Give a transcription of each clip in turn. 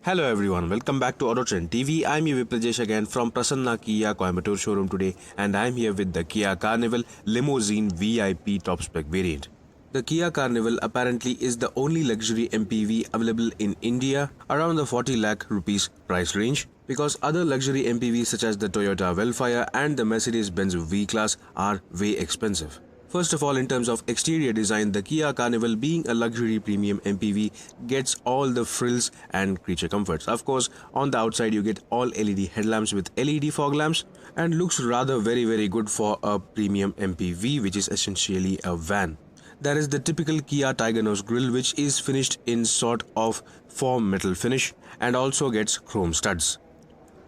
Hello everyone, welcome back to AutoTrend TV. I'm your Viprajesh again from Prasanna Kia Coimbatore showroom today, and I'm here with the Kia Carnival Limousine VIP top spec variant. The Kia Carnival apparently is the only luxury MPV available in India around the 40 lakh rupees price range, because other luxury MPVs such as the Toyota Velfire and the Mercedes-Benz V-Class are way expensive. First of all, in terms of exterior design, the Kia Carnival, being a luxury premium MPV, gets all the frills and creature comforts. Of course, on the outside you get all LED headlamps with LED fog lamps, and looks rather very good for a premium MPV, which is essentially a van. There is the typical Kia Tiger nose grille, which is finished in sort of foam metal finish and also gets chrome studs.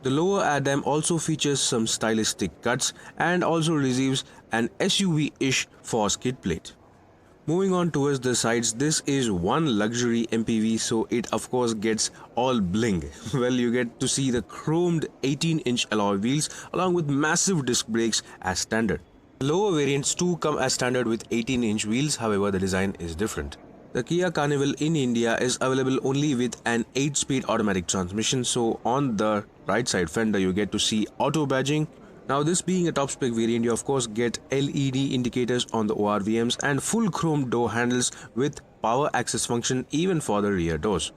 The lower Adam also features some stylistic cuts and also receives an SUV-ish force skid plate. Moving on towards the sides, this is one luxury MPV, so it of course gets all bling. Well, you get to see the chromed 18-inch alloy wheels along with massive disc brakes as standard. The lower variants too come as standard with 18-inch wheels, however the design is different. The Kia Carnival in India is available only with an 8-speed automatic transmission, so on the right side fender you get to see auto badging. Now, this being a top spec variant, you of course get LED indicators on the ORVMs and full chrome door handles with power access function even for the rear doors.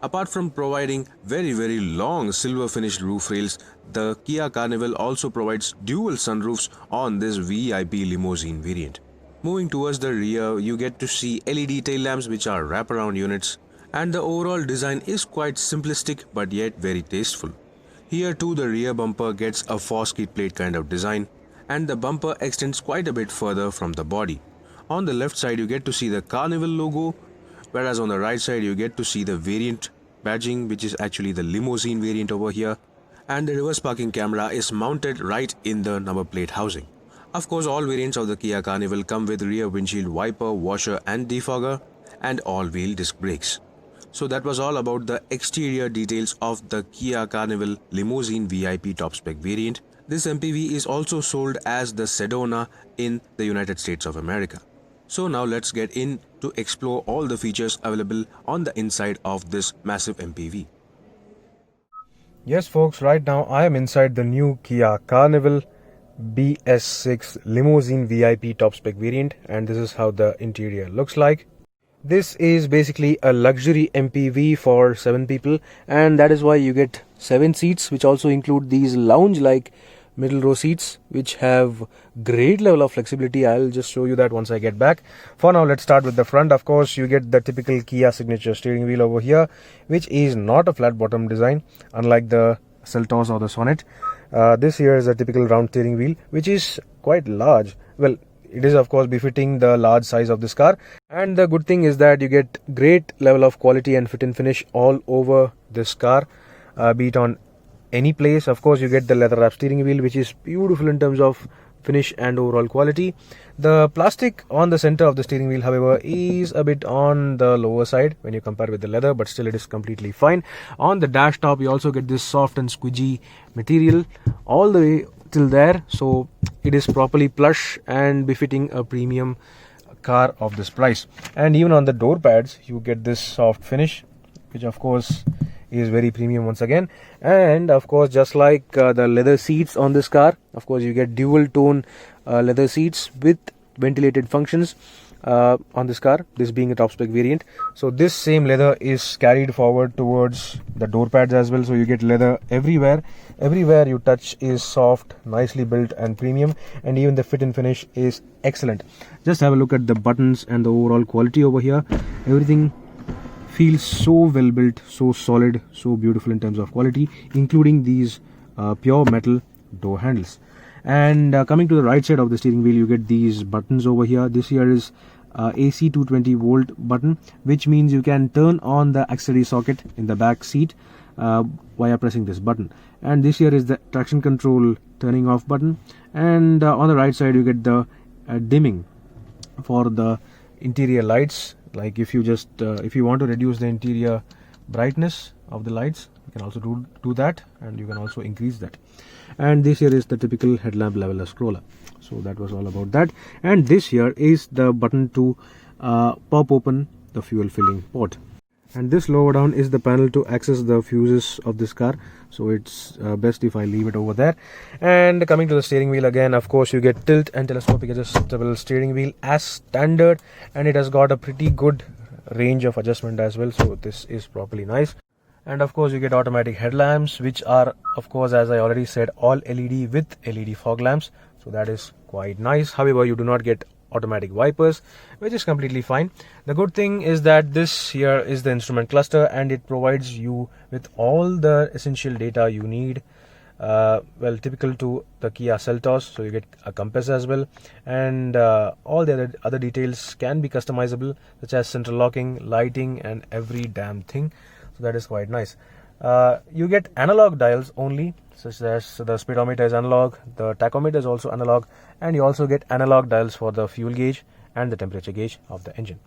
Apart from providing very long silver finished roof rails, the Kia Carnival also provides dual sunroofs on this VIP limousine variant. Moving towards the rear, you get to see LED tail lamps, which are wraparound units, and the overall design is quite simplistic but yet very tasteful. Here too, the rear bumper gets a force skid plate kind of design, and the bumper extends quite a bit further from the body. On the left side you get to see the Carnival logo, whereas on the right side you get to see the variant badging, which is actually the limousine variant over here, and the reverse parking camera is mounted right in the number plate housing. Of course, all variants of the Kia Carnival come with rear windshield wiper, washer and defogger, and all-wheel disc brakes. So that was all about the exterior details of the Kia Carnival Limousine VIP top spec variant. This MPV is also sold as the Sedona in the United States of America. So now let's get in to explore all the features available on the inside of this massive MPV. Yes folks, right now I am inside the new Kia Carnival BS6 Limousine VIP top spec variant, and this is how the interior looks like. This is basically a luxury MPV for 7 people, and that is why you get 7 seats, which also include these lounge like middle row seats, which have great level of flexibility. I'll just show you that once I get back. For now, let's start with the front. Of course, you get the typical Kia signature steering wheel over here, which is not a flat bottom design unlike the Seltos or the Sonet. This here is a typical round steering wheel, which is quite large. Well, it is of course befitting the large size of this car, and the good thing is that you get great level of quality and fit and finish all over this car, be it on any place. Of course, you get the leather wrap steering wheel, which is beautiful in terms of finish and overall quality. The plastic on the center of the steering wheel, however, is a bit on the lower side when you compare with the leather, but still it is completely fine. On the dash top you also get this soft and squidgy material all the way till there, so it is properly plush and befitting a premium car of this price. And even on the door pads you get this soft finish, which of course is very premium once again. And of course, just like the leather seats on this car, of course you get dual tone leather seats with ventilated functions on this car, this being a top spec variant. So this same leather is carried forward towards the door pads as well, so you get leather everywhere you touch is soft, nicely built and premium, and even the fit and finish is excellent. Just have a look at the buttons and the overall quality over here. Everything feels so well built, so solid, so beautiful in terms of quality, including these pure metal door handles. And coming to the right side of the steering wheel, you get these buttons over here. This here is AC 220 volt button, which means you can turn on the auxiliary socket in the back seat via pressing this button. And this here is the traction control turning off button, and on the right side you get the dimming for the interior lights. Like if you just if you want to reduce the interior brightness of the lights, you can also do that, and you can also increase that. And this here is the typical headlamp leveler scroller. So that was all about that. And this here is the button to pop open the fuel filling port. And this lower down is the panel to access the fuses of this car, so it's best if I leave it over there. And coming to the steering wheel, again of course you get tilt and telescopic adjustable steering wheel as standard, and it has got a pretty good range of adjustment as well, so this is properly nice. And of course you get automatic headlamps, which are of course, as I already said, all LED with LED fog lamps, so that is quite nice. However, you do not get automatic wipers, which is completely fine. The good thing is that this here is the instrument cluster, and it provides you with all the essential data you need, well, typical to the Kia Seltos. So you get a compass as well, and all the other details can be customizable, such as central locking, lighting, and every damn thing, so that is quite nice. You get analog dials only, such as the speedometer is analog, the tachometer is also analog, and you also get analog dials for the fuel gauge and the temperature gauge of the engine.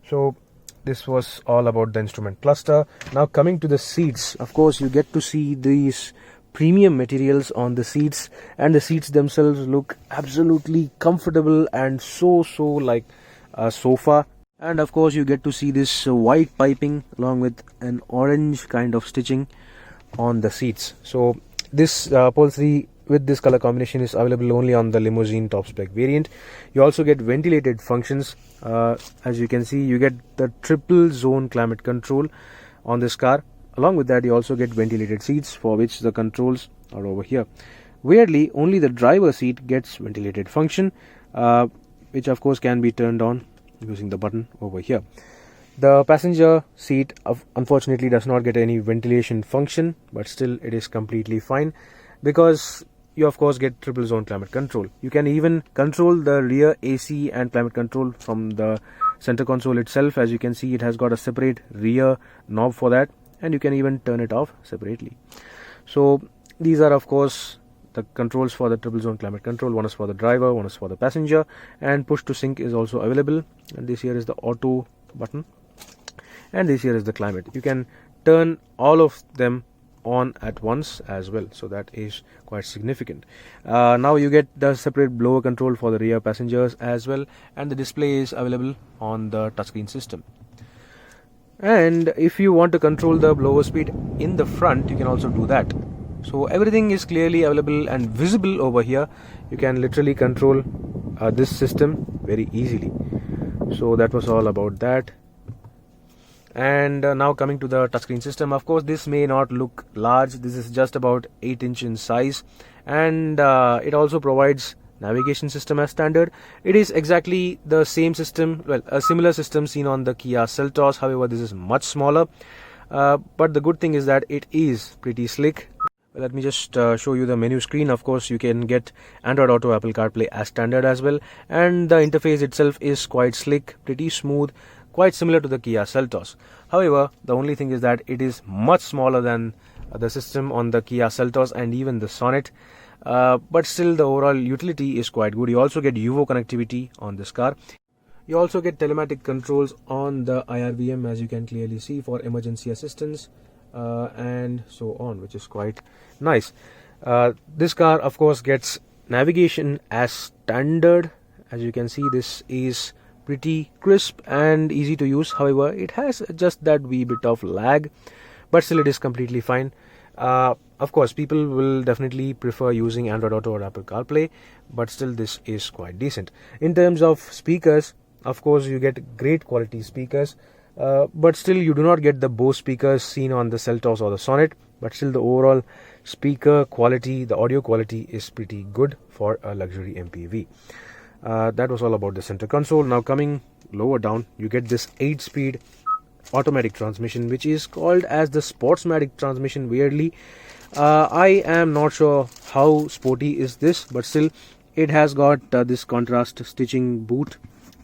So this was all about the instrument cluster. Now coming to the seats, of course you get to see these premium materials on the seats, and the seats themselves look absolutely comfortable and so like a sofa. And of course you get to see this white piping along with an orange kind of stitching on the seats. So this upholstery with this color combination is available only on the limousine top spec variant. You also get ventilated functions. As you can see, you get the triple zone climate control on this car. Along with that, you also get ventilated seats, for which the controls are over here. Weirdly, only the driver seat gets ventilated function, which of course can be turned on using the button over here. The passenger seat unfortunately does not get any ventilation function, but still it is completely fine, because you of course get triple zone climate control. You can even control the rear AC and climate control from the center console itself. As you can see, it has got a separate rear knob for that, and you can even turn it off separately. So these are of course the controls for the triple zone climate control. One is for the driver, one is for the passenger, and push to sync is also available. And this here is the auto button, and this here is the climate. You can turn all of them on at once as well, so that is quite significant. Now you get the separate blower control for the rear passengers as well, and the display is available on the touchscreen system. And if you want to control the blower speed in the front, you can also do that. So everything is clearly available and visible over here. You can literally control this system very easily. So that was all about that. And now coming to the touchscreen system, of course this may not look large. This is just about 8 inch in size, and it also provides navigation system as standard. It is exactly the same system, well, a similar system seen on the Kia Seltos. However, this is much smaller, but the good thing is that it is pretty slick. Let me just show you the menu screen. Of course you can get Android Auto, Apple CarPlay as standard as well, and the interface itself is quite slick, pretty smooth, quite similar to the Kia Seltos. However, the only thing is that it is much smaller than the system on the Kia Seltos and even the Sonet, but still the overall utility is quite good. You also get UVO connectivity on this car. You also get telematic controls on the IRVM, as you can clearly see, for emergency assistance and so on, which is quite nice. This car of course gets navigation as standard. As you can see, this is pretty crisp and easy to use. However, it has just that wee bit of lag, but still it is completely fine. Of course people will definitely prefer using Android Auto or Apple CarPlay, but still this is quite decent. In terms of speakers, of course you get great quality speakers, but still you do not get the Bose speakers seen on the Seltos or the Sonet, but still the overall speaker quality, the audio quality is pretty good for a luxury MPV. That was all about the center console. Now coming lower down, you get this 8-speed automatic transmission, which is called as the Sportsmatic transmission. Weirdly, I am not sure how sporty is this, but still it has got this contrast stitching boot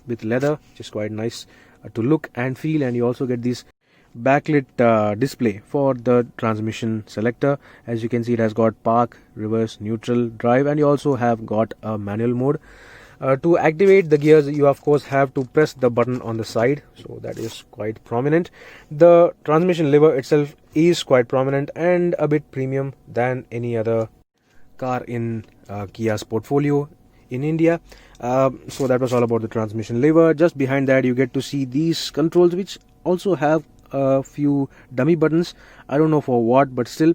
with leather, which is quite nice to look and feel. And you also get this backlit display for the transmission selector. As you can see, it has got park, reverse, neutral, drive, and you also have got a manual mode. To activate the gears, you of course have to press the button on the side, so that is quite prominent. The transmission lever itself is quite prominent and a bit premium than any other car in Kia's portfolio in India. So that was all about the transmission lever. Just behind that, you get to see these controls, which also have a few dummy buttons. I don't know for what, but still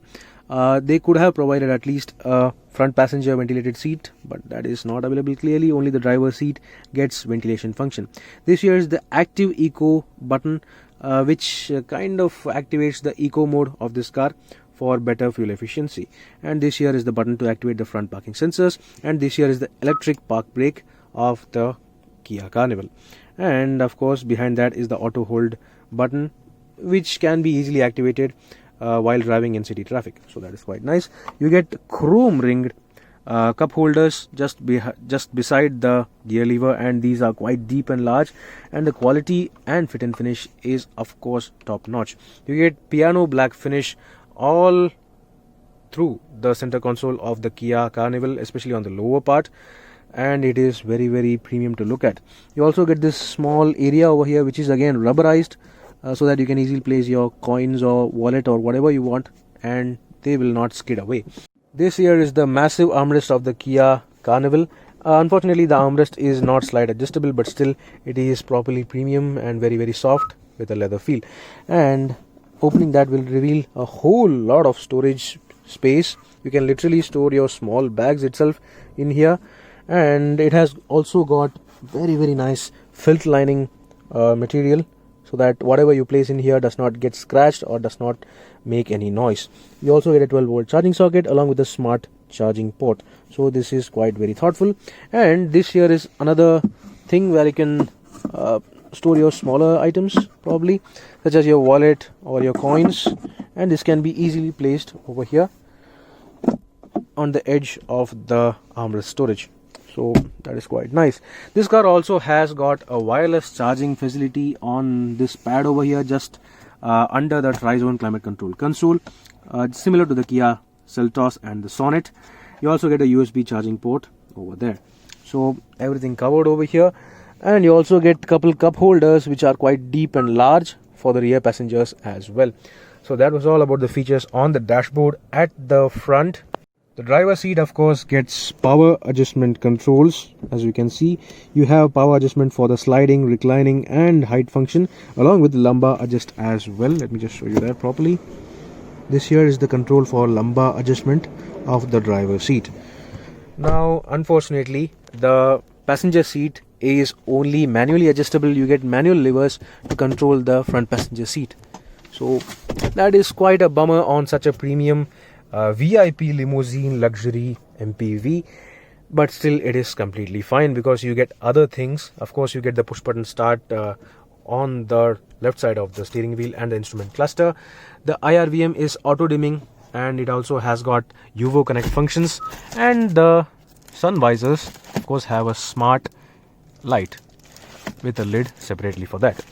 they could have provided at least a front passenger ventilated seat, but that is not available clearly. Only the driver's seat gets ventilation function. This here is the active eco button, which kind of activates the eco mode of this car for better fuel efficiency. And this here is the button to activate the front parking sensors, and this here is the electric park brake of the Kia Carnival. And of course behind that is the auto hold button, which can be easily activated while driving in city traffic, so that is quite nice. You get chrome ringed cup holders just beside the gear lever, and these are quite deep and large, and the quality and fit and finish is of course top notch. You get piano black finish all through the center console of the Kia Carnival, especially on the lower part, and it is very, very premium to look at. You also get this small area over here which is again rubberized, so that you can easily place your coins or wallet or whatever you want, and they will not skid away. This here is the massive armrest of the Kia Carnival. Unfortunately the armrest is not slide adjustable, but still it is properly premium and very, very soft with a leather feel. And opening that will reveal a whole lot of storage space. You can literally store your small bags itself in here, and it has also got very, very nice felt lining material, so that whatever you place in here does not get scratched or does not make any noise. You also get a 12-volt charging socket along with a smart charging port, so this is quite very thoughtful. And this here is another thing where you can store your smaller items, probably such as your wallet or your coins, and this can be easily placed over here on the edge of the armrest storage, so that is quite nice. This car also has got a wireless charging facility on this pad over here, just under the Tri-Zone climate control console, similar to the Kia Seltos and the Sonet. You also get a USB charging port over there, so everything covered over here. And you also get couple cup holders which are quite deep and large for the rear passengers as well. So that was all about the features on the dashboard. At the front, the driver's seat of course gets power adjustment controls. As you can see, you have power adjustment for the sliding, reclining and height function, along with the lumbar adjust as well. Let me just show you that properly. This here is the control for lumbar adjustment of the driver's seat. Now unfortunately the passenger seat is only manually adjustable. You get manual levers to control the front passenger seat, so that is quite a bummer on such a premium VIP limousine luxury MPV. But still it is completely fine because you get other things. Of course you get the push button start on the left side of the steering wheel and the instrument cluster. The IRVM is auto dimming, and it also has got UVO connect functions, and the sun visors of course have a smart light with a lid separately for that.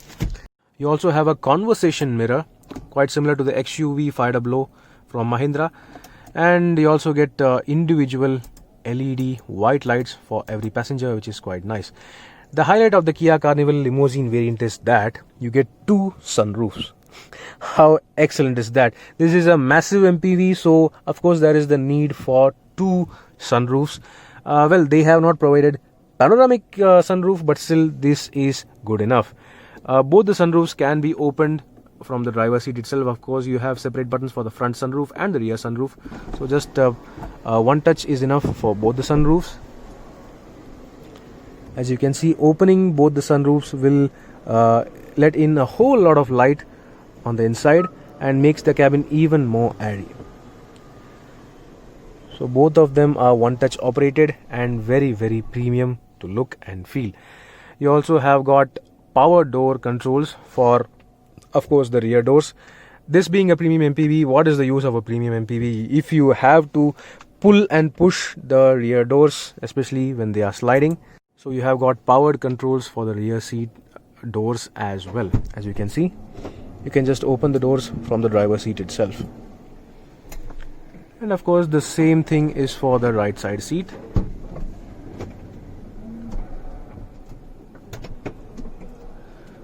You also have a conversation mirror, quite similar to the XUV 500 from Mahindra, and you also get individual LED white lights for every passenger, which is quite nice. The highlight of the Kia Carnival limousine variant is that you get 2 sunroofs. How excellent is that? This is a massive MPV, so of course there is the need for 2 sunroofs. Well, they have not provided panoramic sunroof, but still this is good enough. Both the sunroofs can be opened from the driver's seat itself. Of course you have separate buttons for the front sunroof and the rear sunroof, so just one touch is enough for both the sunroofs. As you can see, opening both the sunroofs will let in a whole lot of light on the inside and makes the cabin even more airy. So both of them are one touch operated and very, very premium to look and feel. You also have got power door controls for, of course, the rear doors. This being a premium MPV, what is the use of a premium MPV if you have to pull and push the rear doors, especially when they are sliding? So you have got powered controls for the rear seat doors as well. As you can see, you can just open the doors from the driver's seat itself. And of course the same thing is for the right side seat.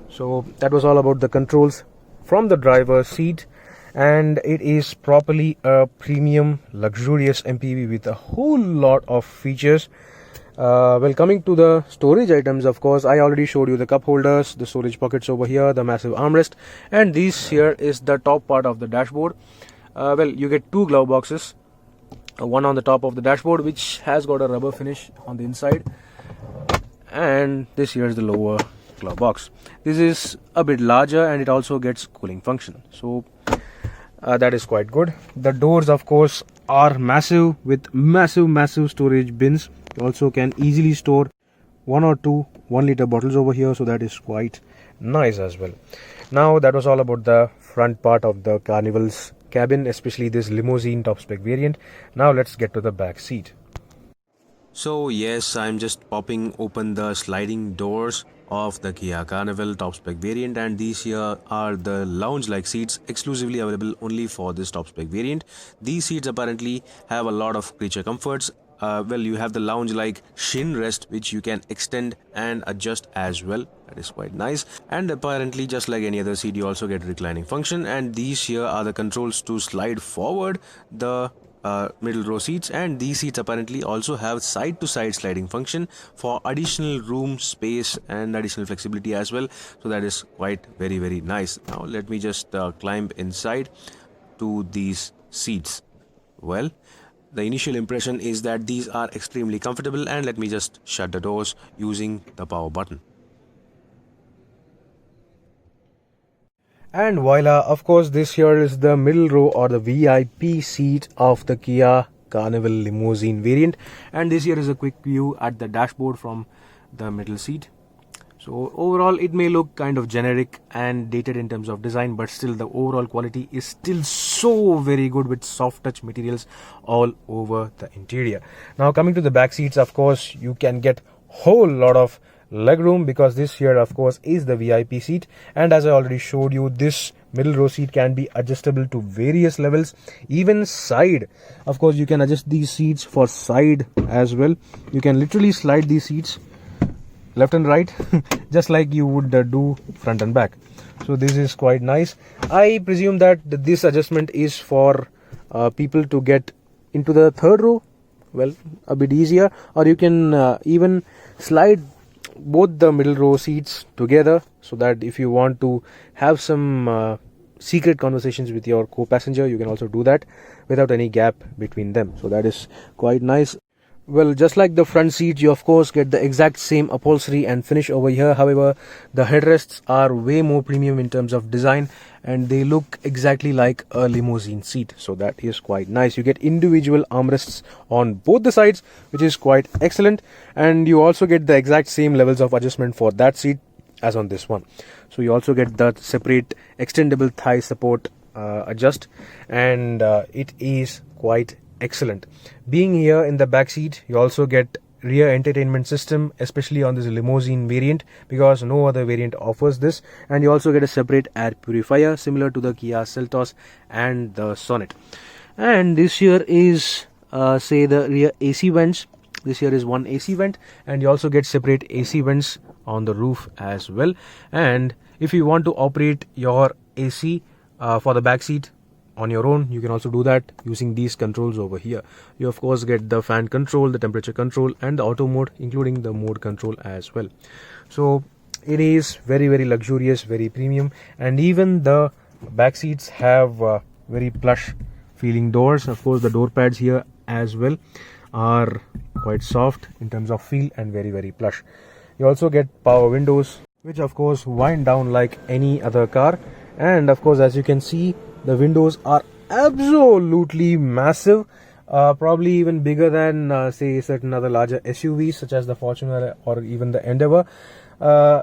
So that was all about the controls from the driver's seat, and it is properly a premium luxurious MPV with a whole lot of features. Well, coming to the storage items, of course, I already showed you the cup holders, the storage pockets over here, the massive armrest, and this here is the top part of the dashboard. Well, you get two glove boxes, one on the top of the dashboard, which has got a rubber finish on the inside, and this here is the lower glove box. This is a bit larger and it also gets cooling function, so that is quite good. The doors, of course, are massive with massive storage bins. You also can easily store 1 or 2 1-liter bottles over here, so that is quite nice as well. Now that was all about the front part of the Carnival's cabin, especially this limousine top spec variant. Now let's get to the back seat. So yes, I'm just popping open the sliding doors of the Kia Carnival top spec variant, and these here are the lounge-like seats exclusively available only for this top spec variant. These seats apparently have a lot of creature comforts. Well, you have the lounge-like shin rest, which you can extend and adjust as well. That is quite nice. And apparently, just like any other seat, you also get reclining function. And these here are the controls to slide forward the middle row seats, and these seats apparently also have side-to-side sliding function for additional room space and additional flexibility as well. So that is quite very nice. Now let me just climb inside to these seats. Well, the initial impression is that these are extremely comfortable, and let me just shut the doors using the power button. And voila, of course, this here is the middle row or the VIP seat of the Kia Carnival limousine variant, and this here is a quick view at the dashboard from the middle seat. So overall it may look kind of generic and dated in terms of design, but still the overall quality is still so very good with soft touch materials all over the interior. Now coming to the back seats, of course, you can get whole lot of legroom, because this here of course is the VIP seat, and as I already showed you, this middle row seat can be adjustable to various levels, even side. Of course, you can adjust these seats for side as well. You can literally slide these seats left and right just like you would do front and back. So this is quite nice. I presume that this adjustment is for people to get into the third row, well, a bit easier, or you can even slide both the middle row seats together, so that if you want to have some secret conversations with your co-passenger, you can also do that without any gap between them. So that is quite nice. Well, just like the front seat, you of course get the exact same upholstery and finish over here. However, the headrests are way more premium in terms of design, and they look exactly like a limousine seat. So that is quite nice. You get individual armrests on both the sides, which is quite excellent. And you also get the exact same levels of adjustment for that seat as on this one. So you also get the separate extendable thigh support adjust, and it is quite excellent. Being here in the back seat, you also get rear entertainment system, especially on this limousine variant, because no other variant offers this. And you also get a separate air purifier similar to the Kia Seltos and the Sonet. And this here is say the rear AC vents. This here is one AC vent, and you also get separate AC vents on the roof as well. And if you want to operate your AC for the back seat on your own, you can also do that using these controls over here. You of course get the fan control, the temperature control, and the auto mode, including the mode control as well. So it is very luxurious, very premium, and even the back seats have very plush feeling doors. Of course, the door pads here as well are quite soft in terms of feel and very plush. You also get power windows, which of course wind down like any other car. And of course, as you can see, the windows are absolutely massive, probably even bigger than say certain other larger SUVs such as the Fortuner or even the Endeavour.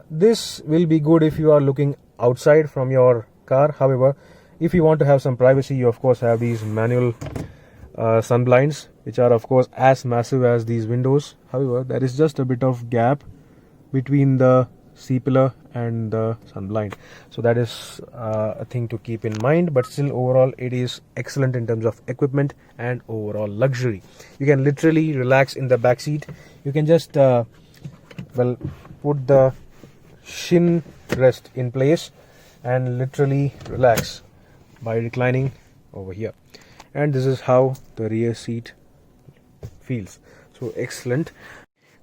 This will be good if you are looking outside from your car. However, if you want to have some privacy, you of course have these manual sun blinds, which are of course as massive as these windows. However, there is just a bit of gap between the C-pillar and the sun blind, so that is a thing to keep in mind. But still, overall it is excellent in terms of equipment and overall luxury. You can literally relax in the back seat. You can just well, put the shin rest in place and literally relax by reclining over here. And this is how the rear seat feels. So excellent.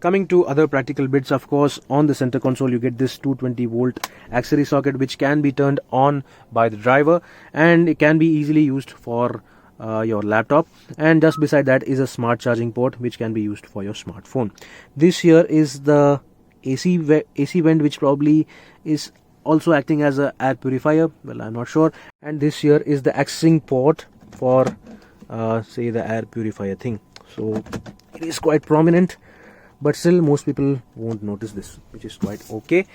Coming to other practical bits, of course, on the center console you get this 220 volt auxiliary socket which can be turned on by the driver, and it can be easily used for your laptop. And just beside that is a smart charging port which can be used for your smartphone. This here is the AC vent, which probably is also acting as a air purifier. Well, I'm not sure. And this here is the accessing port for say the air purifier thing. So it is quite prominent, but still most people won't notice this, which is quite okay.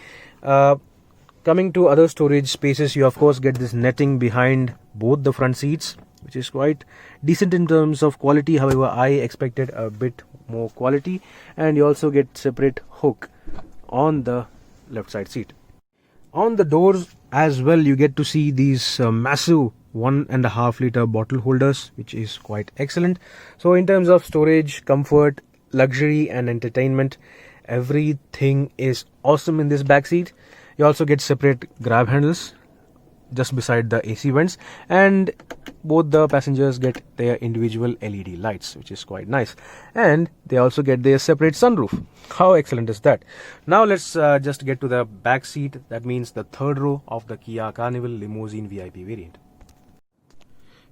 Coming to other storage spaces, you of course get this netting behind both the front seats, which is quite decent in terms of quality. However, I expected a bit more quality. And you also get separate hook on the left side seat. On the doors as well, you get to see these massive 1.5 liter bottle holders, which is quite excellent. So in terms of storage, comfort, luxury and entertainment, everything is awesome in this back seat. You also get separate grab handles just beside the AC vents, and both the passengers get their individual LED lights, which is quite nice. And they also get their separate sunroof. How excellent is that? Now let's just get to the back seat. That means the third row of the Kia Carnival Limousine VIP variant.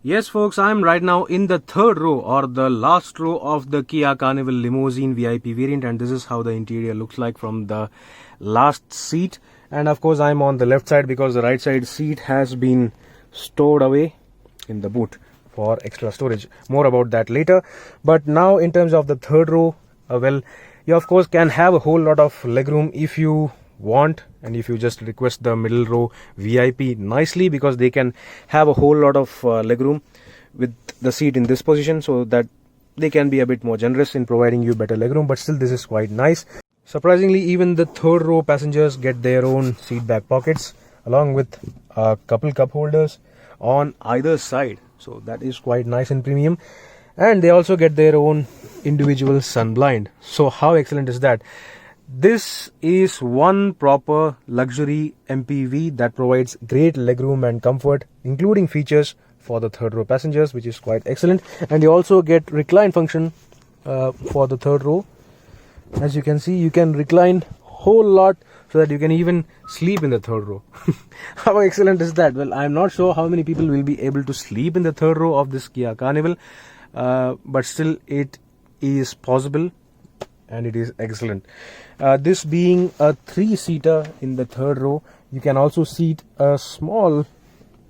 Yes folks, I'm right now in the third row or the last row of the Kia Carnival Limousine VIP variant, and this is how the interior looks like from the last seat. And of course I'm on the left side because the right side seat has been stored away in the boot for extra storage. More about that later. But now in terms of the third row, well, you of course can have a whole lot of legroom if you want, and if you just request the middle row VIP nicely, because they can have a whole lot of legroom with the seat in this position, so that they can be a bit more generous in providing you better legroom. But still, this is quite nice. Surprisingly, even the third row passengers get their own seat back pockets along with a couple cup holders on either side, so that is quite nice and premium. And they also get their own individual sun blind. So how excellent is that? This is one proper luxury MPV that provides great legroom and comfort, including features for the third row passengers, which is quite excellent. And you also get recline function for the third row. As you can see, you can recline whole lot so that you can even sleep in the third row. How excellent is that? Well, I'm not sure how many people will be able to sleep in the third row of this Kia Carnival, but still it is possible and it is excellent. This being a 3-seater in the third row, you can also seat a small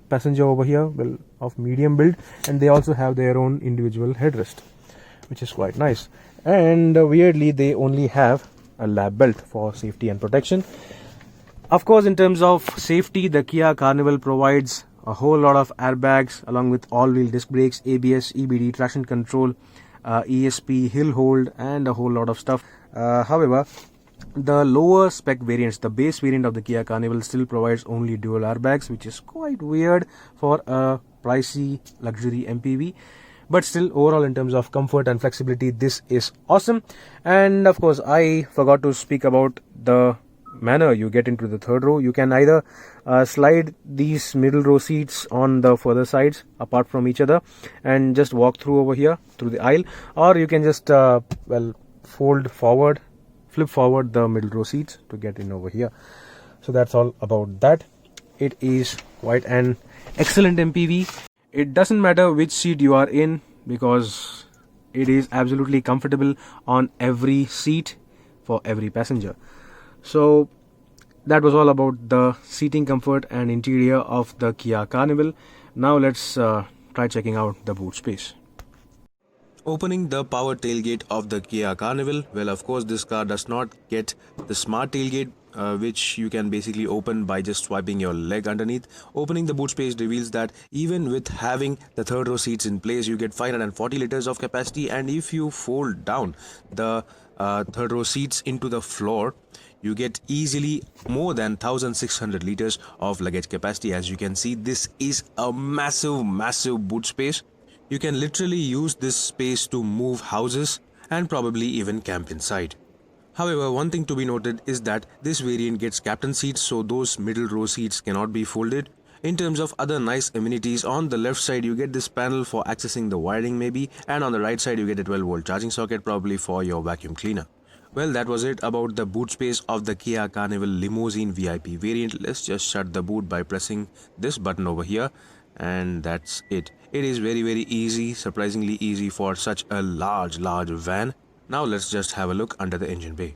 passenger over here, well, of medium build, and they also have their own individual headrest, which is quite nice. And weirdly, they only have a lap belt for safety and protection. Of course, in terms of safety, the Kia Carnival provides a whole lot of airbags along with all-wheel disc brakes, ABS, EBD, traction control, ESP, hill hold, and a whole lot of stuff. However, the lower spec variants, the base variant of the Kia Carnival, still provides only dual airbags, which is quite weird for a pricey luxury MPV. But still, overall, in terms of comfort and flexibility, this is awesome. And of course, I forgot to speak about the manner you get into the third row. You can either slide these middle row seats on the further sides apart from each other and just walk through over here through the aisle, or you can just flip forward the middle row seats to get in over here. So that's all about that. It is quite an excellent MPV. It doesn't matter which seat you are in because it is absolutely comfortable on every seat for every passenger. So that was all about the seating comfort and interior of the Kia Carnival. Now let's try checking out the boot space. Opening the power tailgate of the Kia Carnival, well, of course this car does not get the smart tailgate, which you can basically open by just swiping your leg underneath. Opening the boot space reveals that even with having the third row seats in place, you get 540 liters of capacity, and if you fold down the third row seats into the floor, you get easily more than 1600 liters of luggage capacity. As you can see, this is a massive boot space. You can literally use this space to move houses and probably even camp inside. However, one thing to be noted is that this variant gets captain seats, so those middle row seats cannot be folded. In terms of other nice amenities, on the left side you get this panel for accessing the wiring maybe, and on the right side you get a 12-volt charging socket, probably for your vacuum cleaner. Well, that was it about the boot space of the Kia Carnival Limousine VIP variant. Let's just shut the boot by pressing this button over here, and that's it. It is very easy, surprisingly easy for such a large van. Now let's just have a look under the engine bay.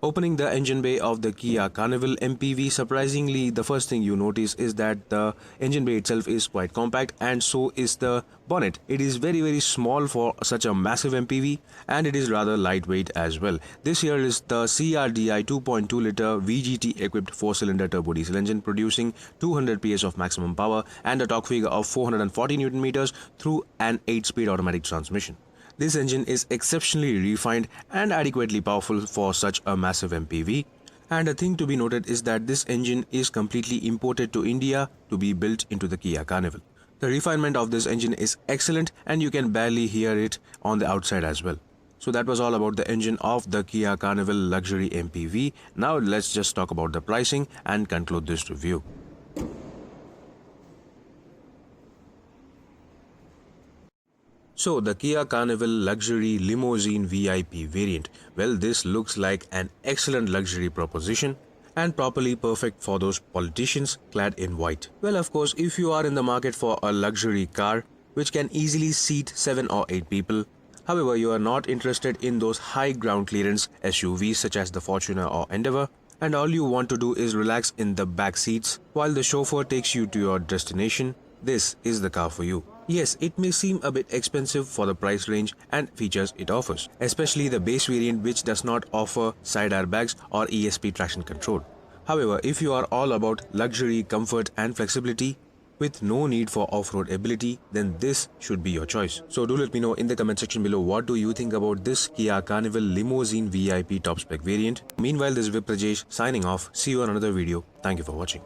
Opening the engine bay of the Kia Carnival MPV, surprisingly, the first thing you notice is that the engine bay itself is quite compact, and so is the bonnet. It is very small for such a massive MPV, and it is rather lightweight as well. This here is the CRDI 2.2 liter VGT equipped 4-cylinder turbo diesel engine producing 200 PS of maximum power and a torque figure of 440 Newton meters through an 8-speed automatic transmission. This engine is exceptionally refined and adequately powerful for such a massive MPV. And a thing to be noted is that this engine is completely imported to India to be built into the Kia Carnival. The refinement of this engine is excellent, and you can barely hear it on the outside as well. So that was all about the engine of the Kia Carnival Luxury MPV. Now let's just talk about the pricing and conclude this review. So the Kia Carnival Luxury Limousine VIP variant, well, this looks like an excellent luxury proposition and properly perfect for those politicians clad in white. Well, of course, if you are in the market for a luxury car which can easily seat 7 or 8 people, however, you are not interested in those high ground clearance SUVs such as the Fortuner or Endeavour, and all you want to do is relax in the back seats while the chauffeur takes you to your destination, this is the car for you. Yes, it may seem a bit expensive for the price range and features it offers, especially the base variant which does not offer side airbags or ESP traction control. However, if you are all about luxury, comfort and flexibility with no need for off-road ability, then this should be your choice. So do let me know in the comment section below what do you think about this Kia Carnival Limousine VIP top spec variant. Meanwhile, this is Viprajesh signing off. See you on another video. Thank you for watching.